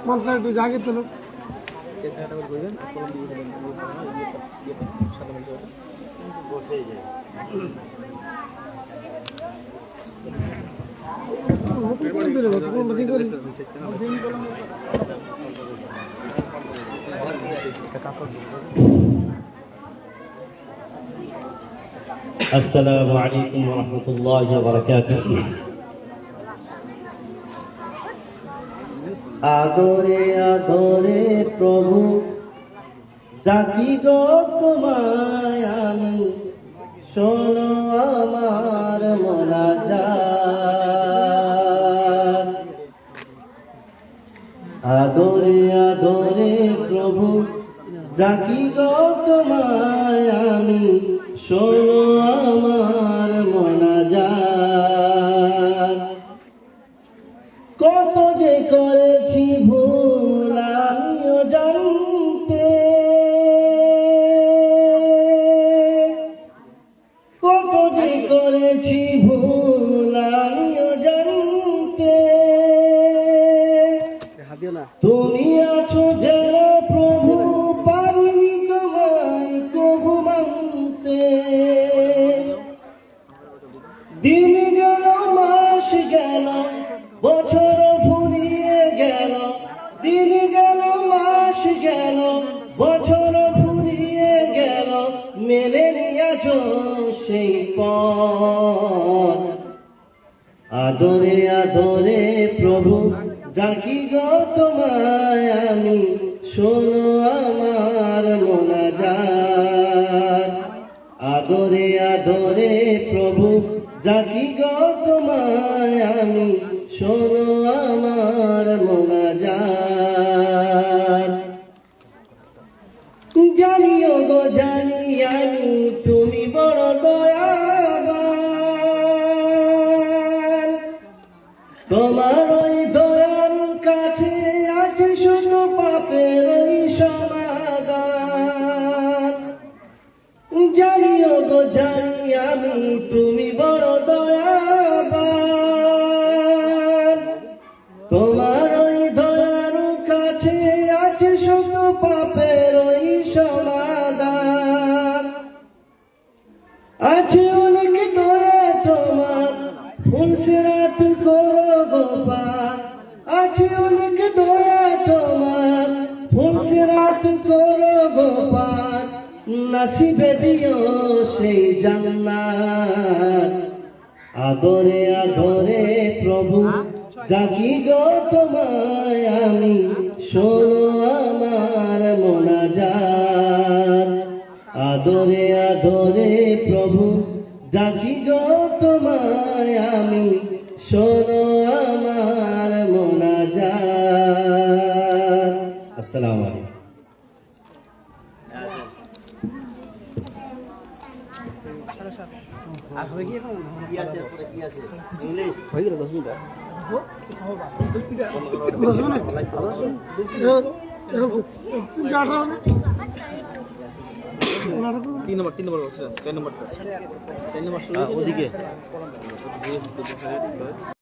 মানুষরা একটু জাগে তো السلام عليكم ورحمة الله وبركاته আদরে আদরে প্রভু ডাকি গো তোমায় আমি শোনো আমার মোনাজাত আদরে আদরে প্রভু ডাকি গো তোমায় আমি শোনো আমার মোনাজাত কত যে করেছি ভুল আমিও জানতে কত যে করেছি ভুল আমিও জানতে তুমি আছো যারা প্রভু পারিনি তোমায় কবু মানতে দিন গেল মাস গেল বছর ফুরিয়ে গেল দিন গেল মাস গেল বছর ফুরিয়ে গেল মেলেনি আছো সেই পথ আদরে আদরে প্রভু ডাকি গো তোমায় আমি শোনো আমার মোনাজাত আদরে আদরে প্রভু ডাকি গো তোমায় আমি শোনো আমার মোনাজাত জানিও গো জানি আমি তুমি বড় দয়াবান তোমার ওই দয়ার কাছে আছে শুধু পাপের ওই সমাধান জানিও গো জানি আমি তুমি বড় দয়াবান তোমার ওই দয়ার কাছে আছে শুধু পাপের ওই সমাধান আছে অনেক দয়া তোমার ফুলসিরাত করো গোপাল আছে অনেক দয়া তোমার ফুলসিরাত করো গোপাল নসিবে দিও সেই জান্নাত আদরে আদরে প্রভু ডাকি গো তোমায় আমি শোনো আমার মোনাজাত আদরে আদরে প্রভু ডাকি গো তোমায় আমি শোনো আমার মোনাজাত আসসালামু আলাইকুম তিন নম্বর 4 নম্বর ওদিকে